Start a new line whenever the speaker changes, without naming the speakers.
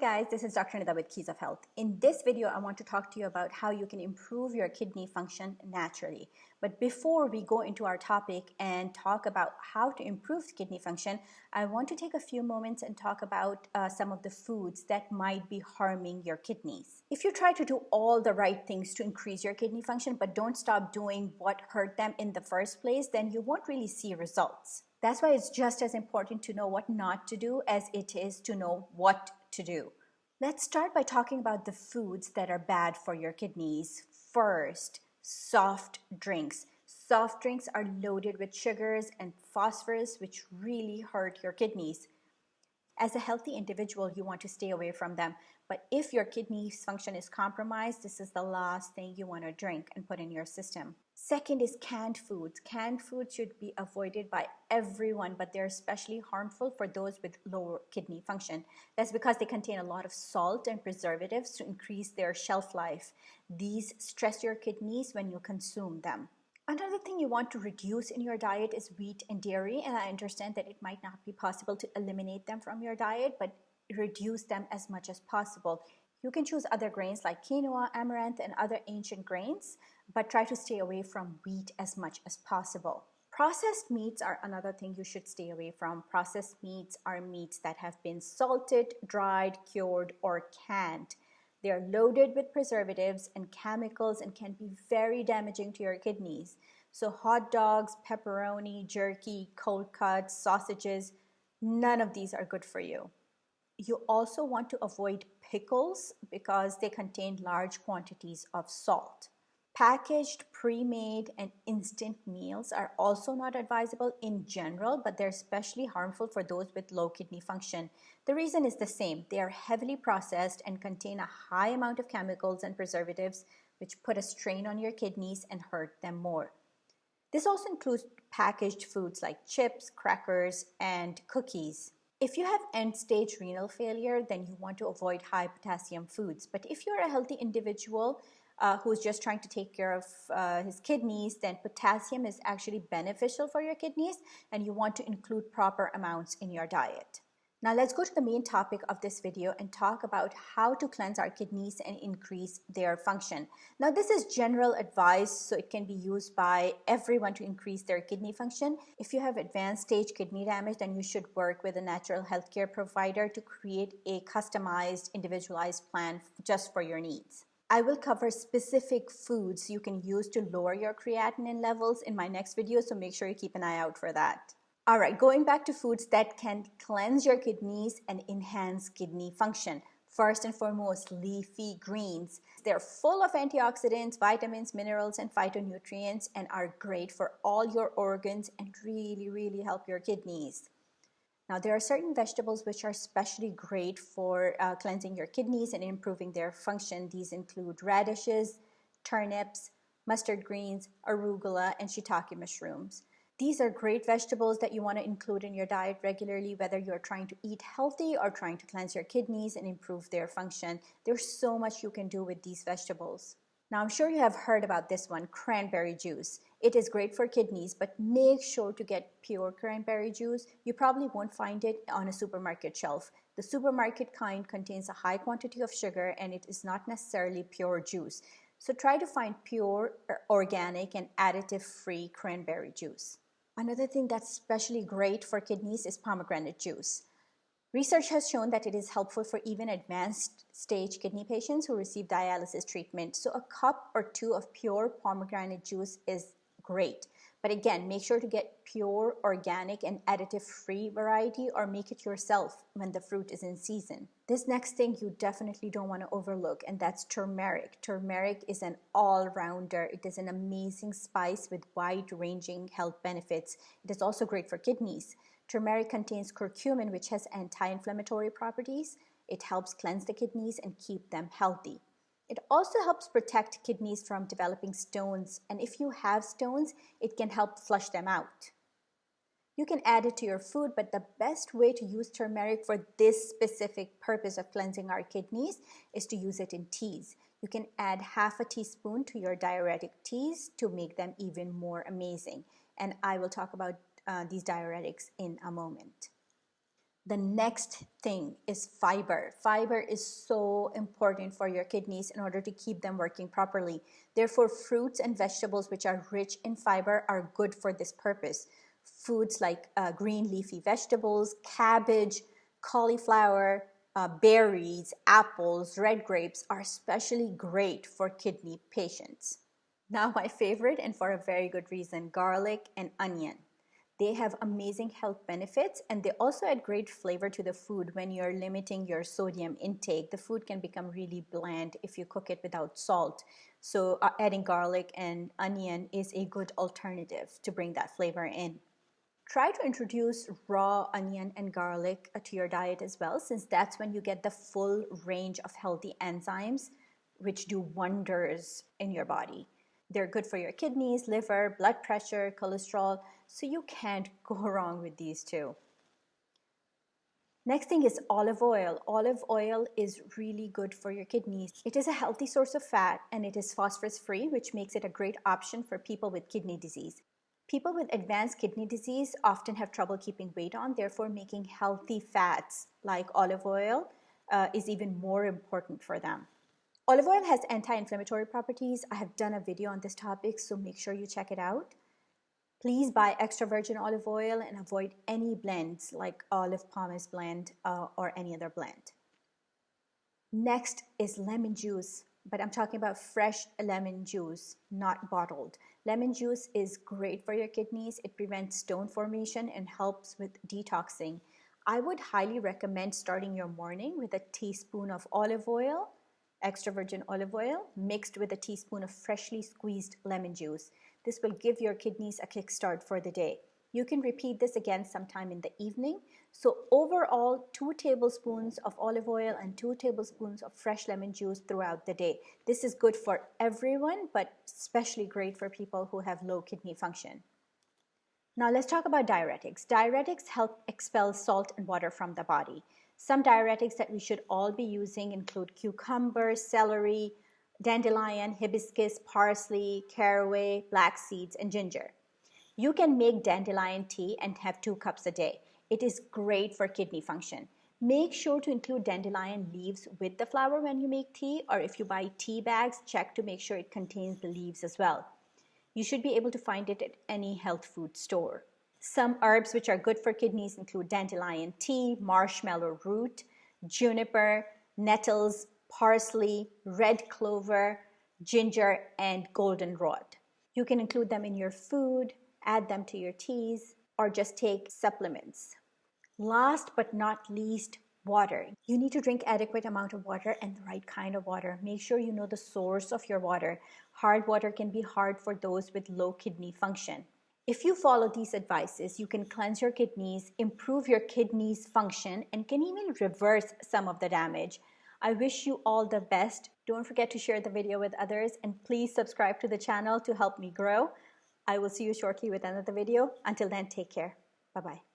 guys, this is Dr. Nida with Keys of Health. In this video, I want to talk to you about how you can improve your kidney function naturally. But before we go into our topic and talk about how to improve kidney function, I want to take a few moments and talk about some of the foods that might be harming your kidneys. If you try to do all the right things to increase your kidney function, but don't stop doing what hurt them in the first place, then you won't really see results. That's why it's just as important to know what not to do as it is to know what to do. Let's start by talking about the foods that are bad for your kidneys. First, soft drinks. Soft drinks are loaded with sugars and phosphorus, which really hurt your kidneys. As a healthy individual, you want to stay away from them. But if your kidneys function is compromised, this is the last thing you want to drink and put in your system. Second is canned foods. Canned foods should be avoided by everyone, but they're especially harmful for those with lower kidney function. That's because they contain a lot of salt and preservatives to increase their shelf life. These stress your kidneys when you consume them. Another thing you want to reduce in your diet is wheat and dairy, and I understand that it might not be possible to eliminate them from your diet, but reduce them as much as possible. You can choose other grains like quinoa, amaranth, and other ancient grains, but try to stay away from wheat as much as possible. Processed meats are another thing you should stay away from. Processed meats are meats that have been salted, dried, cured, or canned. They are loaded with preservatives and chemicals and can be very damaging to your kidneys. So hot dogs, pepperoni, jerky, cold cuts, sausages, none of these are good for you. You also want to avoid pickles because they contain large quantities of salt. Packaged, pre-made, and instant meals are also not advisable in general, but they're especially harmful for those with low kidney function. The reason is the same. They are heavily processed and contain a high amount of chemicals and preservatives, which put a strain on your kidneys and hurt them more. This also includes packaged foods like chips, crackers, and cookies. If you have end-stage renal failure, then you want to avoid high potassium foods. But if you're a healthy individual who's just trying to take care of his kidneys, then potassium is actually beneficial for your kidneys, and you want to include proper amounts in your diet. Now let's go to the main topic of this video and talk about how to cleanse our kidneys and increase their function. Now this is general advice, so it can be used by everyone to increase their kidney function. If you have advanced stage kidney damage, then you should work with a natural healthcare provider to create a customized, individualized plan just for your needs. I will cover specific foods you can use to lower your creatinine levels in my next video, so make sure you keep an eye out for that. All right, going back to foods that can cleanse your kidneys and enhance kidney function. First and foremost, leafy greens. They're full of antioxidants, vitamins, minerals, and phytonutrients, and are great for all your organs and really help your kidneys. Now, there are certain vegetables which are especially great for cleansing your kidneys and improving their function. These include radishes, turnips, mustard greens, arugula, and shiitake mushrooms. These are great vegetables that you want to include in your diet regularly, whether you're trying to eat healthy or trying to cleanse your kidneys and improve their function. There's so much you can do with these vegetables. Now, I'm sure you have heard about this one, cranberry juice. It is great for kidneys, but make sure to get pure cranberry juice. You probably won't find it on a supermarket shelf. The supermarket kind contains a high quantity of sugar, and it is not necessarily pure juice. So try to find pure, organic, and additive-free cranberry juice. Another thing that's especially great for kidneys is pomegranate juice. Research has shown that it is helpful for even advanced stage kidney patients who receive dialysis treatment. So a cup or two of pure pomegranate juice is great. But again, make sure to get pure, organic, and additive-free variety, or make it yourself when the fruit is in season. This next thing you definitely don't want to overlook, and that's turmeric. Turmeric is an all-rounder. It is an amazing spice with wide-ranging health benefits. It is also great for kidneys. Turmeric contains curcumin, which has anti-inflammatory properties. It helps cleanse the kidneys and keep them healthy. It also helps protect kidneys from developing stones, and if you have stones, it can help flush them out. You can add it to your food, but the best way to use turmeric for this specific purpose of cleansing our kidneys is to use it in teas. You can add half a teaspoon to your diuretic teas to make them even more amazing. And I will talk about these diuretics in a moment. The next thing is fiber. Fiber is so important for your kidneys in order to keep them working properly. Therefore, fruits and vegetables which are rich in fiber are good for this purpose. Foods like green leafy vegetables, cabbage, cauliflower, berries, apples, red grapes are especially great for kidney patients. Now my favorite, and for a very good reason, garlic and onion. They have amazing health benefits, and they also add great flavor to the food when you're limiting your sodium intake. The food can become really bland if you cook it without salt. So adding garlic and onion is a good alternative to bring that flavor in. Try to introduce raw onion and garlic to your diet as well, since that's when you get the full range of healthy enzymes which do wonders in your body. They're good for your kidneys, liver, blood pressure, cholesterol, so you can't go wrong with these two. Next thing is olive oil. Olive oil is really good for your kidneys. It is a healthy source of fat and it is phosphorus free, which makes it a great option for people with kidney disease. People with advanced kidney disease often have trouble keeping weight on, therefore making healthy fats like olive oil is even more important for them. Olive oil has anti-inflammatory properties. I have done a video on this topic, so make sure you check it out. Please buy extra virgin olive oil and avoid any blends like olive pomace blend or any other blend. Next is lemon juice, but I'm talking about fresh lemon juice, not bottled. Lemon juice is great for your kidneys. It prevents stone formation and helps with detoxing. I would highly recommend starting your morning with a teaspoon of olive oil, extra virgin olive oil, mixed with a teaspoon of freshly squeezed lemon juice. This will give your kidneys a kickstart for the day. You can repeat this again sometime in the evening. So overall, 2 tablespoons of olive oil and 2 tablespoons of fresh lemon juice throughout the day. This is good for everyone, but especially great for people who have low kidney function. Now let's talk about diuretics. Diuretics help expel salt and water from the body. Some diuretics that we should all be using include cucumber, celery, dandelion, hibiscus, parsley, caraway, black seeds, and ginger. You can make dandelion tea and have 2 cups a day. It is great for kidney function. Make sure to include dandelion leaves with the flower when you make tea, or if you buy tea bags, check to make sure it contains the leaves as well. You should be able to find it at any health food store. Some herbs which are good for kidneys include dandelion tea, marshmallow root, juniper, nettles, parsley, red clover, ginger, and goldenrod. You can include them in your food, add them to your teas, or just take supplements. Last but not least, water. You need to drink adequate amount of water and the right kind of water. Make sure you know the source of your water. Hard water can be hard for those with low kidney function. If you follow these advices, you can cleanse your kidneys, improve your kidneys function, and can even reverse some of the damage. I wish you all the best. Don't forget to share the video with others, and please subscribe to the channel to help me grow. I will see you shortly with another video. Until then, take care. Bye-bye.